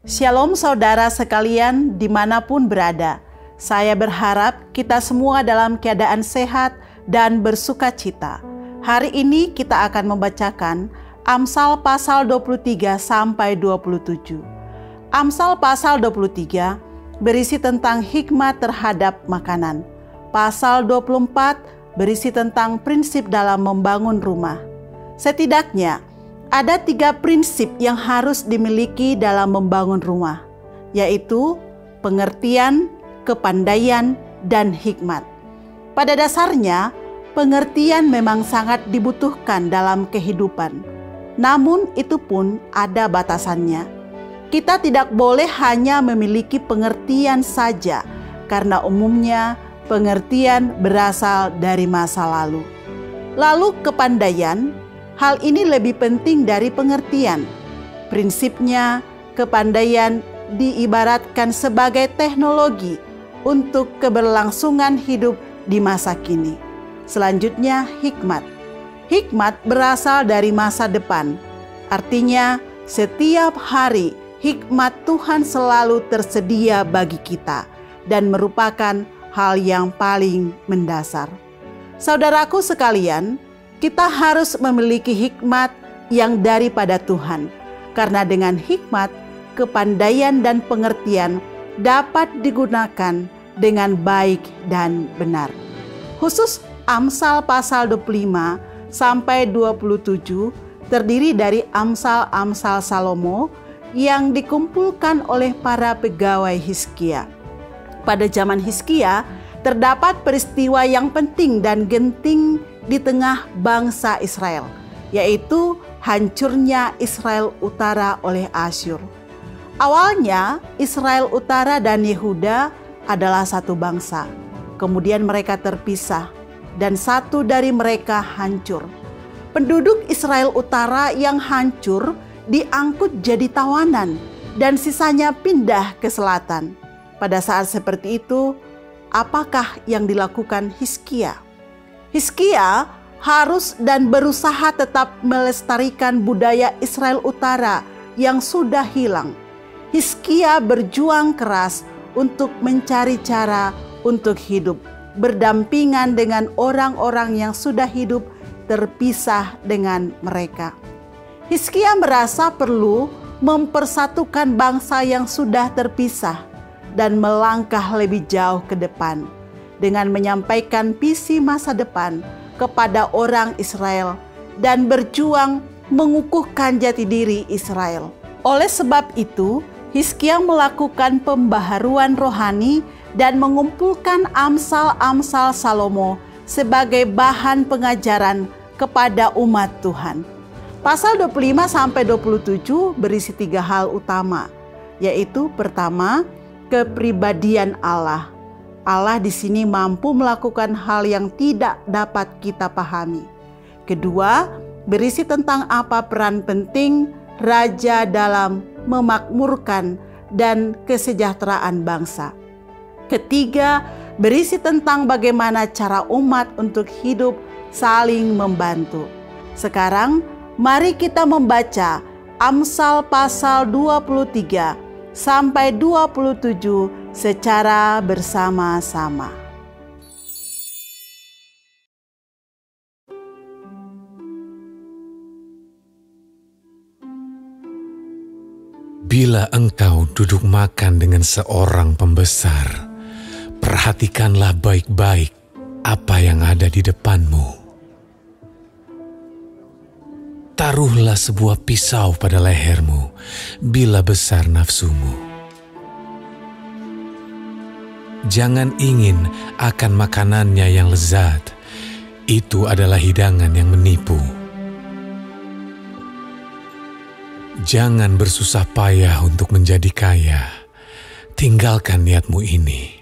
Shalom saudara sekalian dimanapun berada. Saya berharap kita semua dalam keadaan sehat dan bersuka cita. Hari ini kita akan membacakan Amsal pasal 23 sampai 27. Amsal pasal 23 berisi tentang hikmat terhadap makanan. Pasal 24 berisi tentang prinsip dalam membangun rumah. Setidaknya ada 3 prinsip yang harus dimiliki dalam membangun rumah, yaitu pengertian, kepandaian, dan hikmat. Pada dasarnya, pengertian memang sangat dibutuhkan dalam kehidupan. Namun itu pun ada batasannya. Kita tidak boleh hanya memiliki pengertian saja, karena umumnya pengertian berasal dari masa lalu. Lalu kepandaian, hal ini lebih penting dari pengertian. Prinsipnya, kepandaian diibaratkan sebagai teknologi untuk keberlangsungan hidup di masa kini. Selanjutnya, hikmat. Hikmat berasal dari masa depan. Artinya, setiap hari hikmat Tuhan selalu tersedia bagi kita dan merupakan hal yang paling mendasar. Saudaraku sekalian, kita harus memiliki hikmat yang daripada Tuhan, karena dengan hikmat, kepandaian dan pengertian dapat digunakan dengan baik dan benar. Khusus Amsal pasal 25 sampai 27 terdiri dari Amsal-Amsal Salomo yang dikumpulkan oleh para pegawai Hizkia. Pada zaman Hizkia, terdapat peristiwa yang penting dan genting di tengah bangsa Israel, yaitu hancurnya Israel Utara oleh Asyur. Awalnya Israel Utara dan Yehuda adalah satu bangsa. Kemudian mereka terpisah dan satu dari mereka hancur. Penduduk Israel Utara yang hancur diangkut jadi tawanan dan sisanya pindah ke selatan. Pada saat seperti itu, apakah yang dilakukan Hizkia? Hizkia harus dan berusaha tetap melestarikan budaya Israel Utara yang sudah hilang. Hizkia berjuang keras untuk mencari cara untuk hidup, berdampingan dengan orang-orang yang sudah hidup terpisah dengan mereka. Hizkia merasa perlu mempersatukan bangsa yang sudah terpisah dan melangkah lebih jauh ke depan dengan menyampaikan visi masa depan kepada orang Israel dan berjuang mengukuhkan jati diri Israel. Oleh sebab itu, Hizkia melakukan pembaharuan rohani dan mengumpulkan Amsal-Amsal Salomo sebagai bahan pengajaran kepada umat Tuhan. Pasal 25 sampai 27 berisi 3 hal utama, yaitu pertama, kepribadian Allah. Allah di sini mampu melakukan hal yang tidak dapat kita pahami. Kedua, berisi tentang apa peran penting raja dalam memakmurkan dan kesejahteraan bangsa. Ketiga, berisi tentang bagaimana cara umat untuk hidup saling membantu. Sekarang, mari kita membaca Amsal pasal 23 sampai 27 secara bersama-sama. Bila engkau duduk makan dengan seorang pembesar, perhatikanlah baik-baik apa yang ada di depanmu. Taruhlah sebuah pisau pada lehermu bila besar nafsumu. Jangan ingin akan makanannya yang lezat, itu adalah hidangan yang menipu. Jangan bersusah payah untuk menjadi kaya, tinggalkan niatmu ini.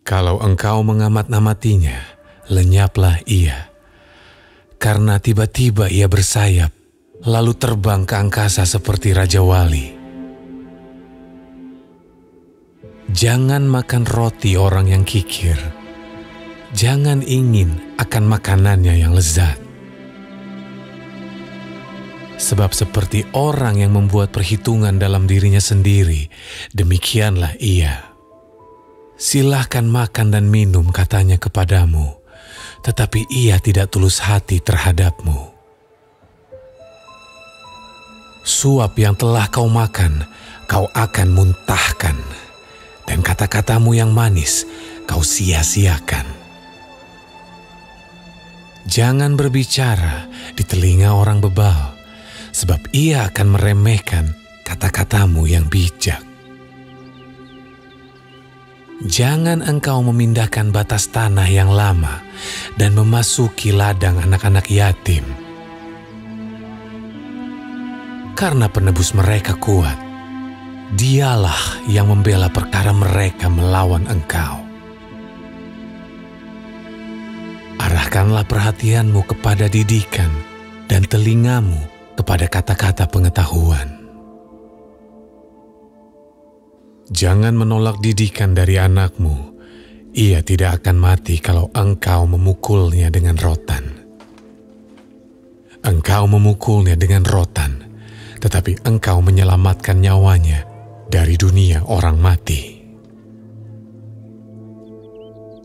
Kalau engkau mengamat-amatinya, lenyaplah ia, karena tiba-tiba ia bersayap, lalu terbang ke angkasa seperti Raja Wali. Jangan makan roti orang yang kikir. Jangan ingin akan makanannya yang lezat. Sebab seperti orang yang membuat perhitungan dalam dirinya sendiri, demikianlah ia. Silahkan makan dan minum, katanya kepadamu, tetapi ia tidak tulus hati terhadapmu. Suap yang telah kau makan, kau akan muntahkan, dan kata-katamu yang manis kau sia-siakan. Jangan berbicara di telinga orang bebal, sebab ia akan meremehkan kata-katamu yang bijak. Jangan engkau memindahkan batas tanah yang lama dan memasuki ladang anak-anak yatim. Karena penebus mereka kuat, dialah yang membela perkara mereka melawan engkau. Arahkanlah perhatianmu kepada didikan dan telingamu kepada kata-kata pengetahuan. Jangan menolak didikan dari anakmu. Ia tidak akan mati kalau engkau memukulnya dengan rotan. Engkau memukulnya dengan rotan, tetapi engkau menyelamatkan nyawanya dari dunia orang mati.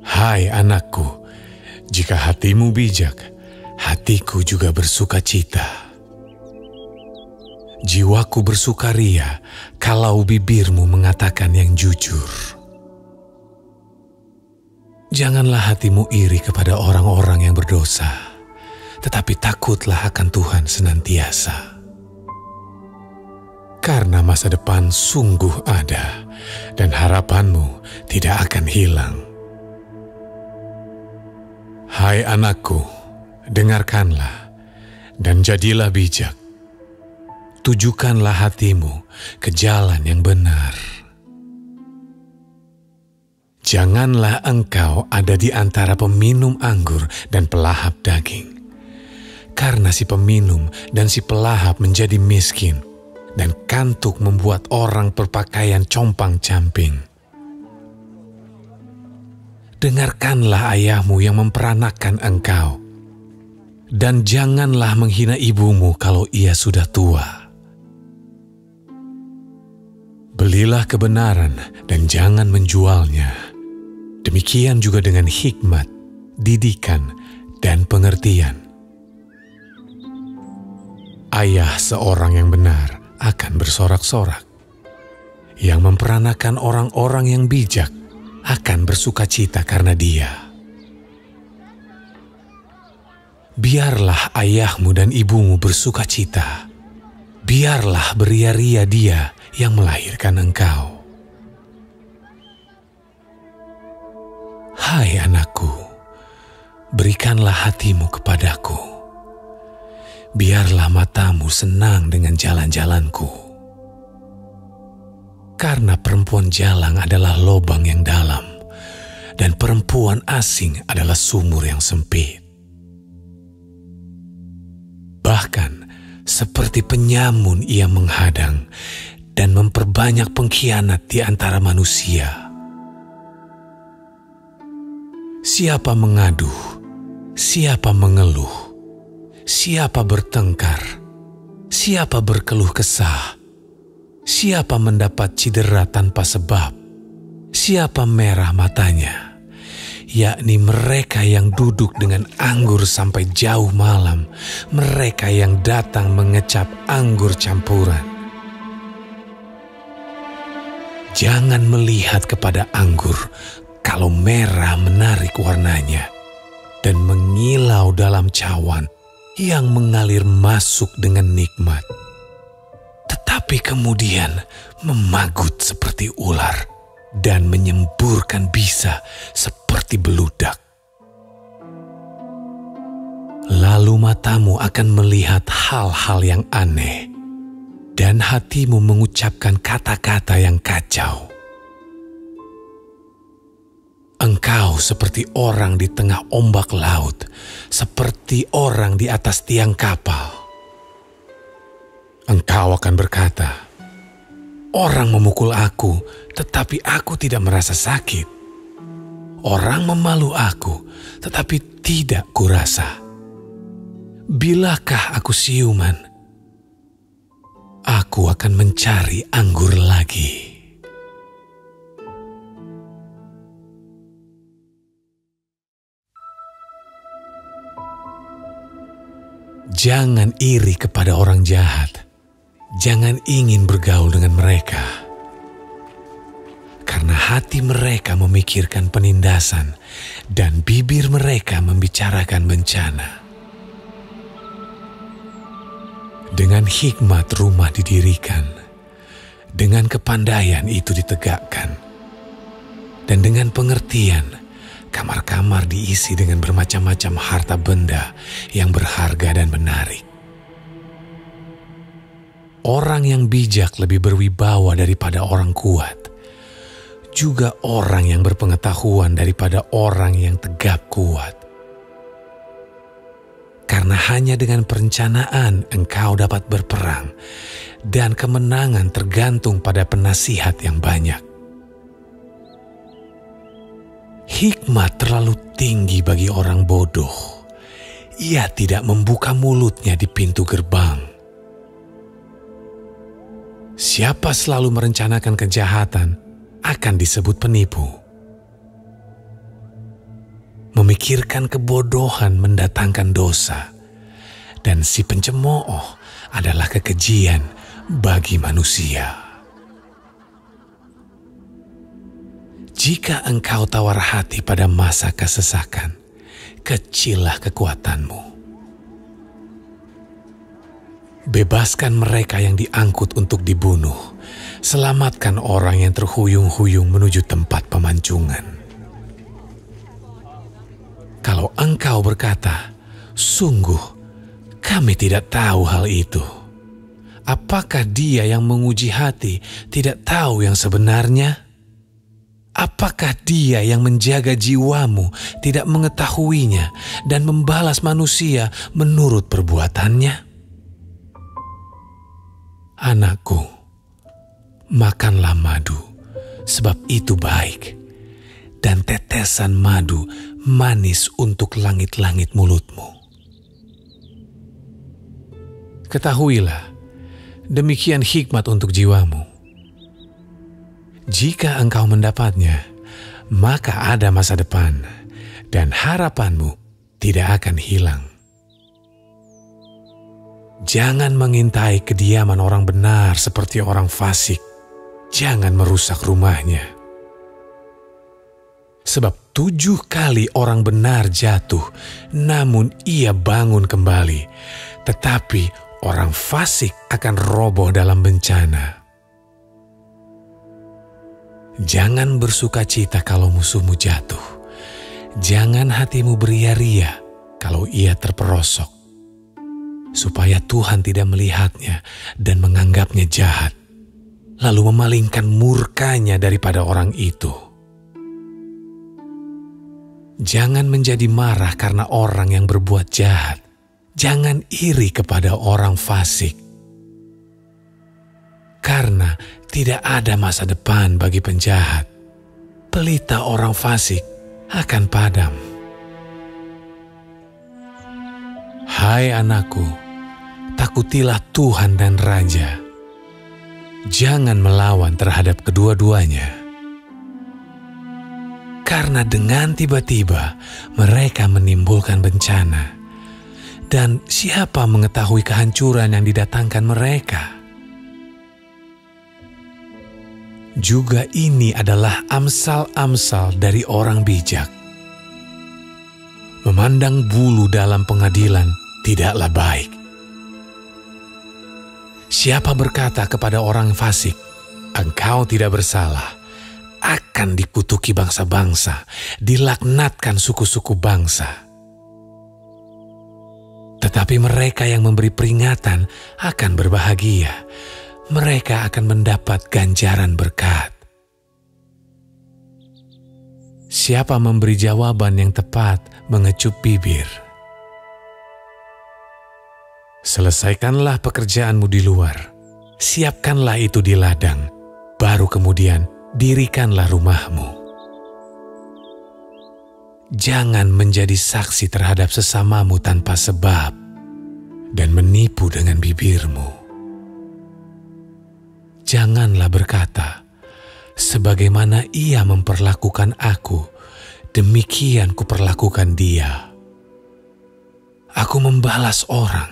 Hai anakku, jika hatimu bijak, hatiku juga bersuka cita. Jiwaku bersukaria kalau bibirmu mengatakan yang jujur. Janganlah hatimu iri kepada orang-orang yang berdosa, tetapi takutlah akan Tuhan senantiasa. Karena masa depan sungguh ada, dan harapanmu tidak akan hilang. Hai anakku, dengarkanlah, dan jadilah bijak. Tujukanlah hatimu ke jalan yang benar. Janganlah engkau ada di antara peminum anggur dan pelahap daging. Karena si peminum dan si pelahap menjadi miskin, dan kantuk membuat orang berpakaian compang-camping. Dengarkanlah ayahmu yang memperanakan engkau, dan janganlah menghina ibumu kalau ia sudah tua. Belilah kebenaran dan jangan menjualnya. Demikian juga dengan hikmat, didikan, dan pengertian. Ayah seorang yang benar akan bersorak-sorak. Yang memperanakan orang-orang yang bijak akan bersuka cita karena dia. Biarlah ayahmu dan ibumu bersuka cita. Biarlah beria-ria dia yang melahirkan engkau. Hai anakku, berikanlah hatimu kepadaku. Biarlah matamu senang dengan jalan-jalanku. Karena perempuan jalang adalah lobang yang dalam, dan perempuan asing adalah sumur yang sempit. Bahkan seperti penyamun ia menghadang dan memperbanyak pengkhianat di antara manusia. Siapa mengaduh, siapa mengeluh, siapa bertengkar, siapa berkeluh kesah, siapa mendapat cedera tanpa sebab, siapa merah matanya, yakni mereka yang duduk dengan anggur sampai jauh malam, mereka yang datang mengecap anggur campuran. Jangan melihat kepada anggur kalau merah menarik warnanya dan mengilau dalam cawan yang mengalir masuk dengan nikmat, tetapi kemudian memagut seperti ular dan menyemburkan bisa seperti beludak. Lalu matamu akan melihat hal-hal yang aneh, dan hatimu mengucapkan kata-kata yang kacau. Engkau seperti orang di tengah ombak laut, seperti orang di atas tiang kapal. Engkau akan berkata, orang memukul aku, tetapi aku tidak merasa sakit. Orang memalu aku, tetapi tidak kurasa. Bilakah aku siuman? aku akan mencari anggur lagi. Jangan iri kepada orang jahat. Jangan ingin bergaul dengan mereka. Karena hati mereka memikirkan penindasan dan bibir mereka membicarakan bencana. Dengan hikmat rumah didirikan, dengan kepandaian itu ditegakkan, dan dengan pengertian kamar-kamar diisi dengan bermacam-macam harta benda yang berharga dan menarik. Orang yang bijak lebih berwibawa daripada orang kuat, juga orang yang berpengetahuan daripada orang yang tegap kuat. Karena hanya dengan perencanaan engkau dapat berperang, dan kemenangan tergantung pada penasihat yang banyak. Hikmat terlalu tinggi bagi orang bodoh. Ia tidak membuka mulutnya di pintu gerbang. Siapa selalu merencanakan kejahatan akan disebut penipu. Memikirkan kebodohan mendatangkan dosa, dan si pencemooh adalah kekejian bagi manusia. Jika engkau tawar hati pada masa kesesakan, kecillah kekuatanmu. Bebaskan mereka yang diangkut untuk dibunuh. Selamatkan orang yang terhuyung-huyung menuju tempat pemancungan. Kalau engkau berkata, sungguh kami tidak tahu hal itu. Apakah dia yang menguji hati tidak tahu yang sebenarnya? Apakah dia yang menjaga jiwamu tidak mengetahuinya dan membalas manusia menurut perbuatannya? Anakku, makanlah madu, sebab itu baik, dan tetesan madu manis untuk langit-langit mulutmu. Ketahuilah, demikian hikmat untuk jiwamu. Jika engkau mendapatnya, maka ada masa depan, dan harapanmu tidak akan hilang. Jangan mengintai kediaman orang benar seperti orang fasik. Jangan merusak rumahnya. Sebab 7 kali orang benar jatuh, namun ia bangun kembali. Tetapi orang fasik akan roboh dalam bencana. Jangan bersukacita kalau musuhmu jatuh. Jangan hatimu beria-ria kalau ia terperosok, supaya Tuhan tidak melihatnya dan menganggapnya jahat, lalu memalingkan murkanya daripada orang itu. Jangan menjadi marah karena orang yang berbuat jahat. Jangan iri kepada orang fasik, karena tidak ada masa depan bagi penjahat. Pelita orang fasik akan padam. Hai anakku, takutilah Tuhan dan Raja. Jangan melawan terhadap kedua-duanya. Karena dengan tiba-tiba mereka menimbulkan bencana. Dan siapa mengetahui kehancuran yang didatangkan mereka? Juga ini adalah amsal-amsal dari orang bijak. Memandang bulu dalam pengadilan tidaklah baik. Siapa berkata kepada orang fasik, engkau tidak bersalah, akan dikutuki bangsa-bangsa, dilaknatkan suku-suku bangsa. Tetapi mereka yang memberi peringatan akan berbahagia. Mereka akan mendapat ganjaran berkat. Siapa memberi jawaban yang tepat mengecup bibir. Selesaikanlah pekerjaanmu di luar. Siapkanlah itu di ladang. Baru kemudian dirikanlah rumahmu. Jangan menjadi saksi terhadap sesamamu tanpa sebab dan menipu dengan bibirmu. janganlah berkata, sebagaimana ia memperlakukan aku, demikian kuperlakukan dia. Aku membalas orang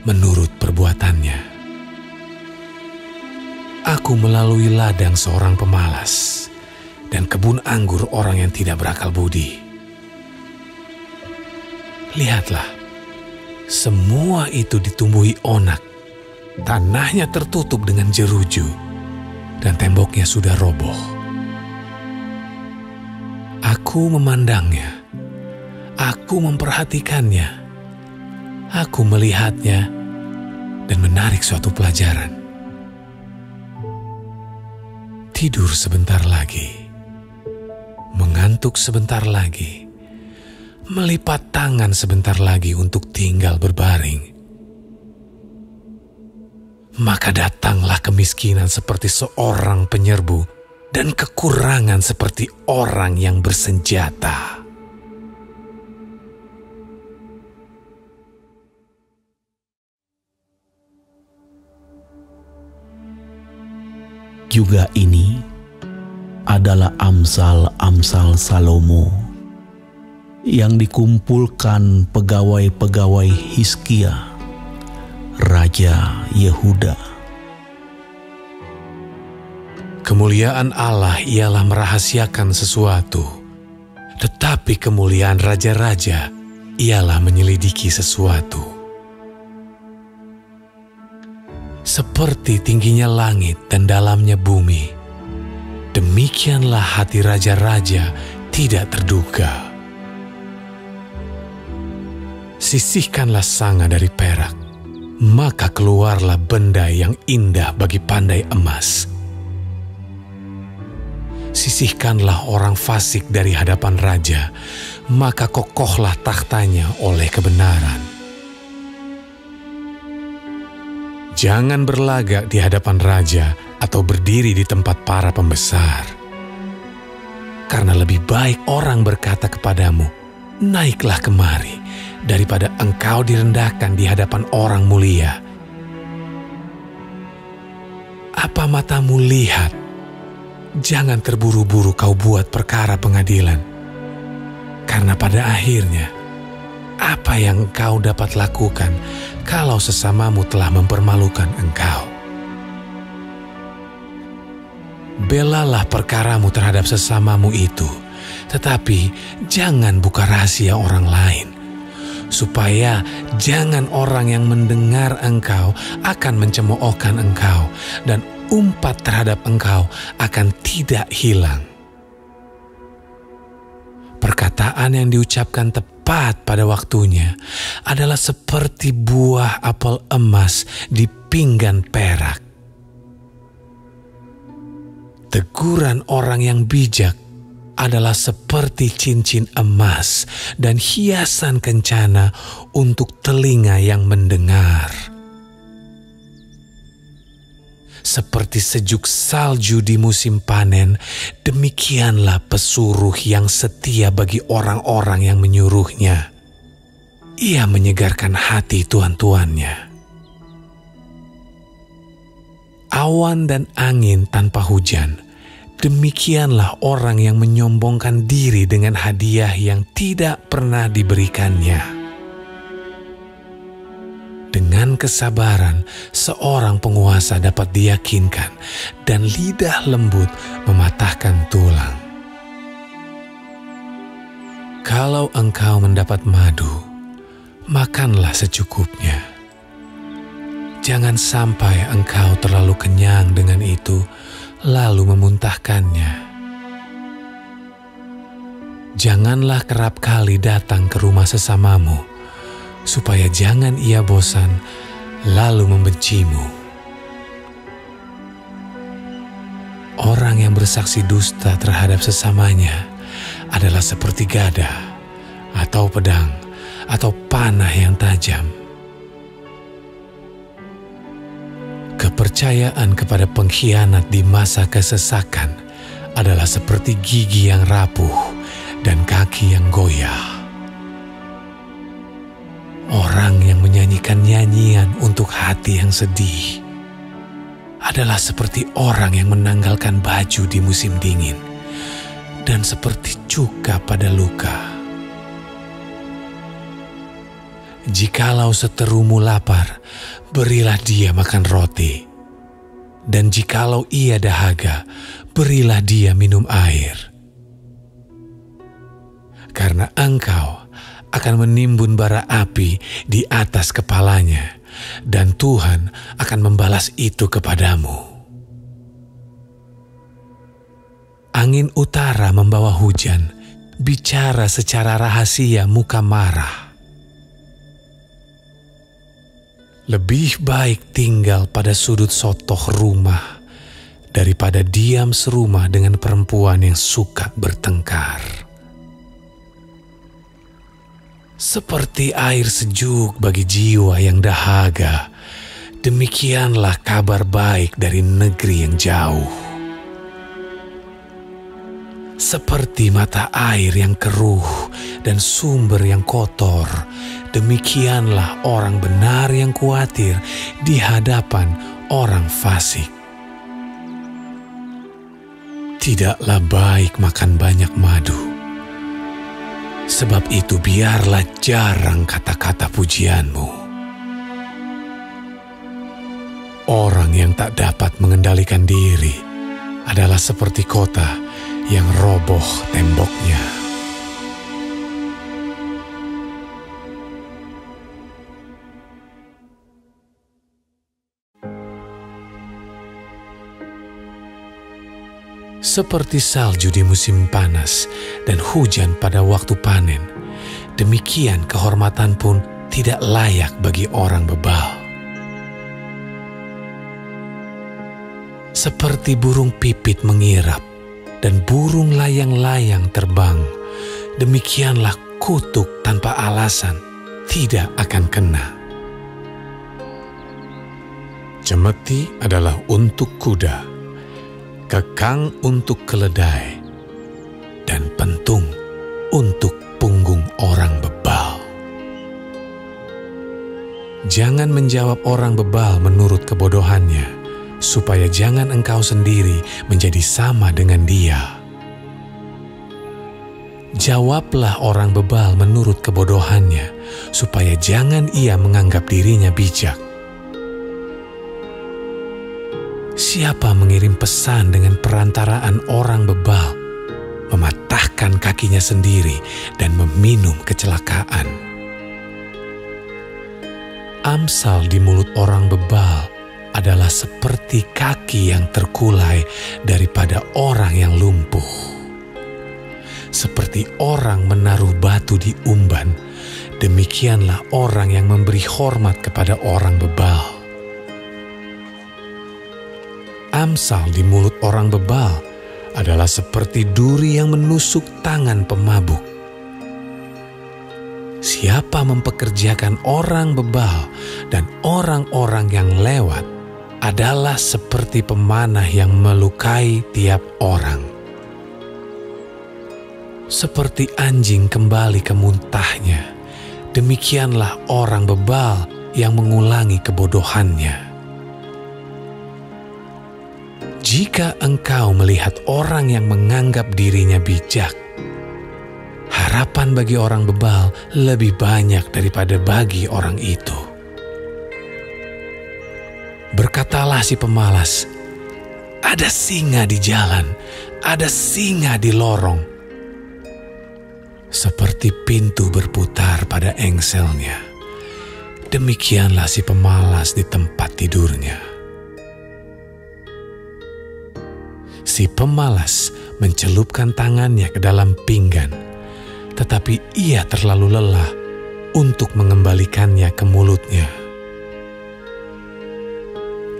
menurut perbuatannya. Aku melalui ladang seorang pemalas dan kebun anggur orang yang tidak berakal budi. Lihatlah, semua itu ditumbuhi onak, tanahnya tertutup dengan jeruju, dan temboknya sudah roboh. Aku memandangnya, aku memperhatikannya, aku melihatnya dan menarik suatu pelajaran. Tidur sebentar lagi, mengantuk sebentar lagi, melipat tangan sebentar lagi untuk tinggal berbaring. Maka datanglah kemiskinan seperti seorang penyerbu dan kekurangan seperti orang yang bersenjata. Juga ini adalah amsal-amsal Salomo yang dikumpulkan pegawai-pegawai Hizkia, Raja Yehuda. Kemuliaan Allah ialah merahasiakan sesuatu, tetapi kemuliaan raja-raja ialah menyelidiki sesuatu. Seperti tingginya langit dan dalamnya bumi, demikianlah hati raja-raja tidak terduga. Sisihkanlah sanga dari perak, maka keluarlah benda yang indah bagi pandai emas. Sisihkanlah orang fasik dari hadapan raja, maka kokohlah tahtanya oleh kebenaran. Jangan berlagak di hadapan raja atau berdiri di tempat para pembesar. Karena lebih baik orang berkata kepadamu, naiklah kemari, daripada engkau direndahkan di hadapan orang mulia. Apa matamu lihat? Jangan terburu-buru kau buat perkara pengadilan. Karena pada akhirnya, apa yang engkau dapat lakukan kalau sesamamu telah mempermalukan engkau? Belalah perkaramu terhadap sesamamu itu, tetapi jangan buka rahasia orang lain, supaya jangan orang yang mendengar engkau akan mencemoohkan engkau, dan umpat terhadap engkau akan tidak hilang. Perkataan yang diucapkan tepat pada waktunya adalah seperti buah apel emas di pinggan perak. Teguran orang yang bijak adalah seperti cincin emas dan hiasan kencana untuk telinga yang mendengar. Seperti sejuk salju di musim panen, demikianlah pesuruh yang setia bagi orang-orang yang menyuruhnya. Ia menyegarkan hati tuan-tuannya. Awan dan angin tanpa hujan, demikianlah orang yang menyombongkan diri dengan hadiah yang tidak pernah diberikannya. Dengan kesabaran, seorang penguasa dapat diyakinkan, dan lidah lembut mematahkan tulang. Kalau engkau mendapat madu, makanlah secukupnya. Jangan sampai engkau terlalu kenyang dengan itu, lalu memuntahkannya. Janganlah kerap kali datang ke rumah sesamamu, supaya jangan ia bosan lalu membencimu. Orang yang bersaksi dusta terhadap sesamanya adalah seperti gada atau pedang atau panah yang tajam. Kepercayaan kepada pengkhianat di masa kesesakan adalah seperti gigi yang rapuh dan kaki yang goyah. Orang yang menyanyikan nyanyian untuk hati yang sedih adalah seperti orang yang menanggalkan baju di musim dingin, dan seperti cuka pada luka. Jikalau seterumu lapar, berilah dia makan roti, dan jikalau ia dahaga, berilah dia minum air. Karena engkau akan menimbun bara api di atas kepalanya, dan Tuhan akan membalas itu kepadamu. Angin utara membawa hujan, bicara secara rahasia muka marah. Lebih baik tinggal pada sudut sotoh rumah daripada diam serumah dengan perempuan yang suka bertengkar. Seperti air sejuk bagi jiwa yang dahaga, demikianlah kabar baik dari negeri yang jauh. Seperti mata air yang keruh dan sumber yang kotor, demikianlah orang benar yang khawatir di hadapan orang fasik. Tidaklah baik makan banyak madu, sebab itu biarlah jarang kata-kata pujianmu. Orang yang tak dapat mengendalikan diri adalah seperti kota yang roboh temboknya. Seperti salju di musim panas dan hujan pada waktu panen, demikian kehormatan pun tidak layak bagi orang bebal. Seperti burung pipit mengirap dan burung layang-layang terbang, demikianlah kutuk tanpa alasan tidak akan kena. Cemeti adalah untuk kuda, kekang untuk keledai, dan pentung untuk punggung orang bebal. Jangan menjawab orang bebal menurut kebodohannya, supaya jangan engkau sendiri menjadi sama dengan dia. Jawablah orang bebal menurut kebodohannya, supaya jangan ia menganggap dirinya bijak. Siapa mengirim pesan dengan perantaraan orang bebal, mematahkan kakinya sendiri dan meminum kecelakaan. Amsal di mulut orang bebal adalah seperti kaki yang terkulai daripada orang yang lumpuh. Seperti orang menaruh batu di umban, demikianlah orang yang memberi hormat kepada orang bebal. Amsal di mulut orang bebal adalah seperti duri yang menusuk tangan pemabuk. Siapa mempekerjakan orang bebal dan orang-orang yang lewat adalah seperti pemanah yang melukai tiap orang. Seperti anjing kembali ke muntahnya, demikianlah orang bebal yang mengulangi kebodohannya. Jika engkau melihat orang yang menganggap dirinya bijak, harapan bagi orang bebal lebih banyak daripada bagi orang itu. Berkatalah si pemalas, ada singa di jalan, ada singa di lorong. Seperti pintu berputar pada engselnya, demikianlah si pemalas di tempat tidurnya. Si pemalas mencelupkan tangannya ke dalam pinggan, tetapi ia terlalu lelah untuk mengembalikannya ke mulutnya.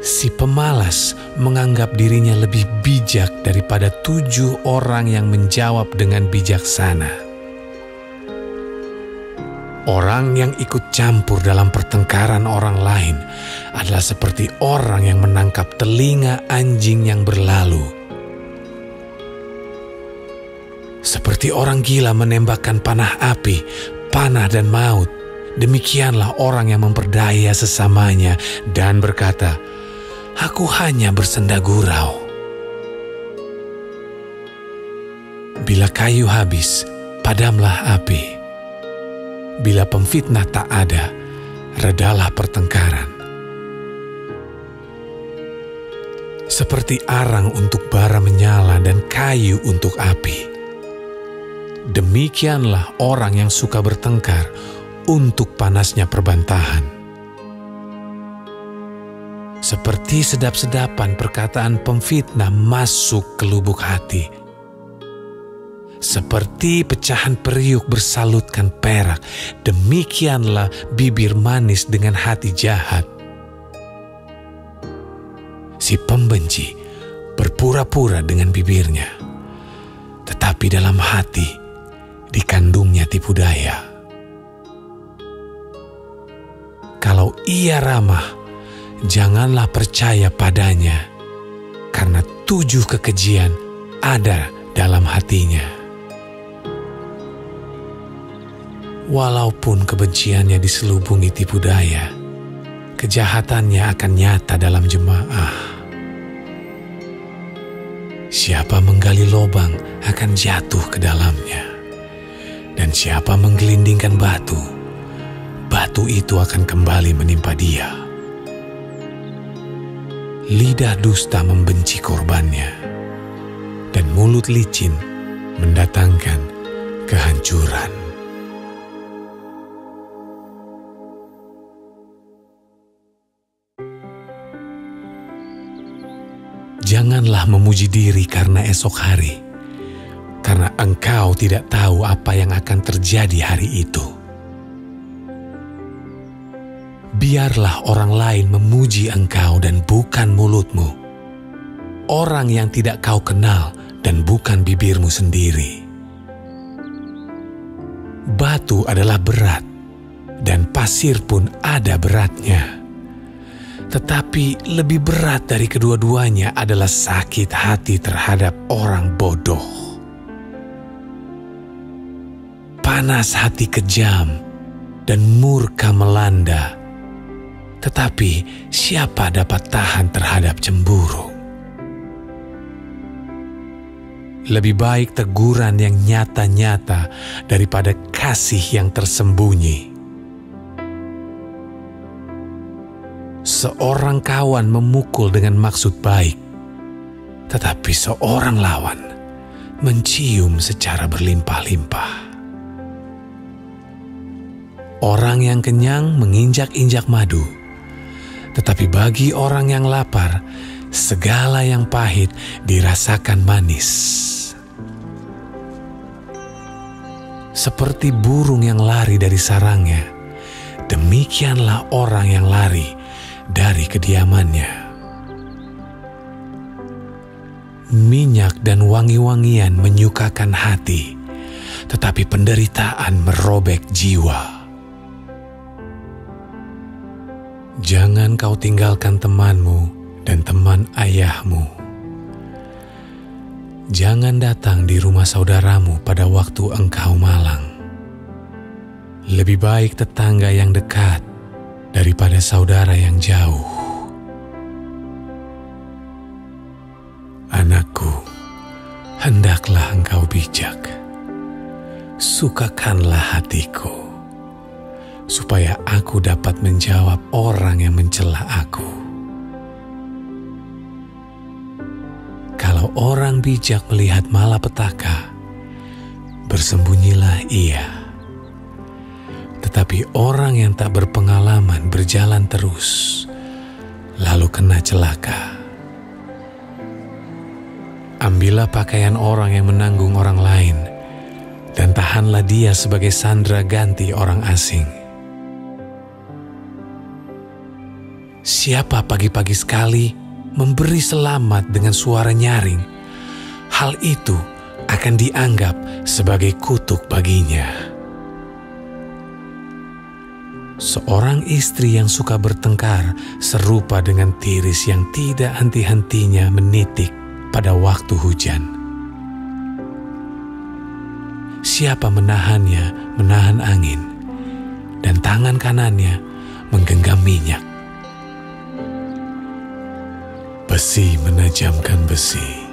Si pemalas menganggap dirinya lebih bijak daripada 7 orang yang menjawab dengan bijaksana. Orang yang ikut campur dalam pertengkaran orang lain adalah seperti orang yang menangkap telinga anjing yang berlalu. Seperti orang gila menembakkan panah api, panah dan maut, demikianlah orang yang memperdaya sesamanya dan berkata, Aku hanya bersenda gurau. Bila kayu habis, padamlah api. Bila pemfitnah tak ada, redalah pertengkaran. Seperti arang untuk bara menyala dan kayu untuk api, demikianlah orang yang suka bertengkar untuk panasnya perbantahan. Seperti sedap-sedapan perkataan pemfitnah masuk ke lubuk hati, seperti pecahan periuk bersalutkan perak, demikianlah bibir manis dengan hati jahat. Si pembenci berpura-pura dengan bibirnya, tetapi dalam hati dikandungnya tipu daya. Kalau ia ramah, janganlah percaya padanya, karena 7 kekejian ada dalam hatinya. Walaupun kebenciannya diselubungi tipu daya, kejahatannya akan nyata dalam jemaah. Siapa menggali lubang akan jatuh ke dalamnya, dan siapa menggelindingkan batu, batu itu akan kembali menimpa dia. Lidah dusta membenci korbannya, dan mulut licin mendatangkan kehancuran. Janganlah memuji diri karena esok hari, karena engkau tidak tahu apa yang akan terjadi hari itu. Biarlah orang lain memuji engkau dan bukan mulutmu, orang yang tidak kau kenal dan bukan bibirmu sendiri. Batu adalah berat, dan pasir pun ada beratnya. Tetapi lebih berat dari kedua-duanya adalah sakit hati terhadap orang bodoh. Panas hati kejam dan murka melanda, tetapi siapa dapat tahan terhadap cemburu? Lebih baik teguran yang nyata-nyata daripada kasih yang tersembunyi. Seorang kawan memukul dengan maksud baik, tetapi seorang lawan mencium secara berlimpah-limpah. Orang yang kenyang menginjak-injak madu, tetapi bagi orang yang lapar, segala yang pahit dirasakan manis. Seperti burung yang lari dari sarangnya, demikianlah orang yang lari dari kediamannya. Minyak dan wangi-wangian menyukakan hati, tetapi penderitaan merobek jiwa. Jangan kau tinggalkan temanmu dan teman ayahmu. Jangan datang di rumah saudaramu pada waktu engkau malang. Lebih baik tetangga yang dekat daripada saudara yang jauh. Anakku, hendaklah engkau bijak. Sukakanlah hatiku, supaya aku dapat menjawab orang yang mencela aku. Kalau orang bijak melihat malapetaka, bersembunyilah ia. Tetapi orang yang tak berpengalaman berjalan terus, lalu kena celaka. Ambillah pakaian orang yang menanggung orang lain, dan tahanlah dia sebagai sandera ganti orang asing. Siapa pagi-pagi sekali memberi selamat dengan suara nyaring, hal itu akan dianggap sebagai kutuk baginya. Seorang istri yang suka bertengkar serupa dengan tiris yang tidak henti-hentinya menitik pada waktu hujan. Siapa menahannya menahan angin, dan tangan kanannya menggenggam minyak. Besi menajamkan besi,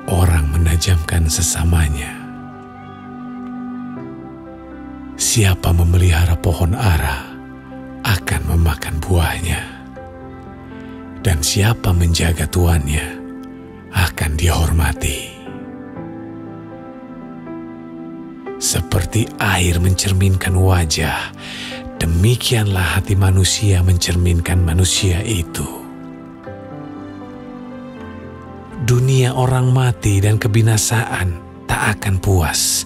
orang menajamkan sesamanya. Siapa memelihara pohon ara akan memakan buahnya, dan siapa menjaga tuannya akan dihormati. Seperti air mencerminkan wajah, demikianlah hati manusia mencerminkan manusia itu. Dunia orang mati dan kebinasaan tak akan puas,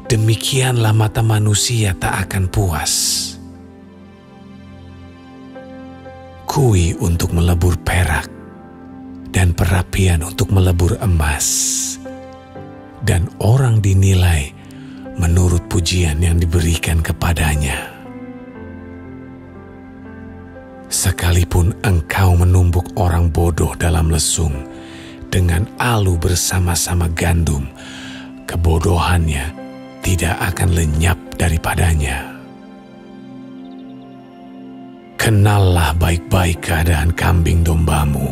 demikianlah mata manusia tak akan puas. Kui untuk melebur perak, dan perapian untuk melebur emas, dan orang dinilai menurut pujian yang diberikan kepadanya. Sekalipun engkau menumbuk orang bodoh dalam lesung, dengan alu bersama-sama gandum, kebodohannya tidak akan lenyap daripadanya. Kenallah baik-baik keadaan kambing dombamu,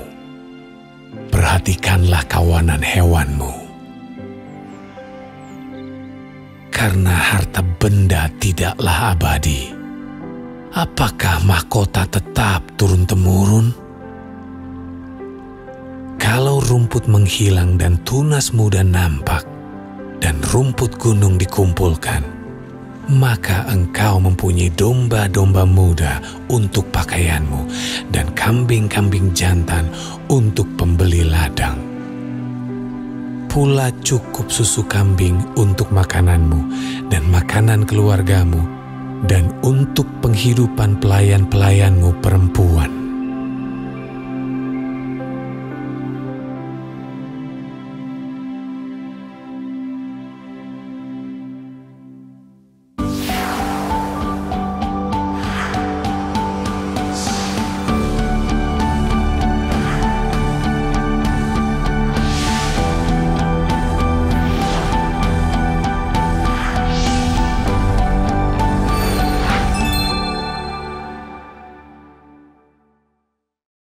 perhatikanlah kawanan hewanmu. Karena harta benda tidaklah abadi, apakah mahkota tetap turun-temurun? Kalau rumput menghilang dan tunas muda nampak, dan rumput gunung dikumpulkan, maka engkau mempunyai domba-domba muda untuk pakaianmu, dan kambing-kambing jantan untuk pembeli ladang. Pula cukup susu kambing untuk makananmu dan makanan keluargamu, dan untuk penghidupan pelayan-pelayanmu perempuan.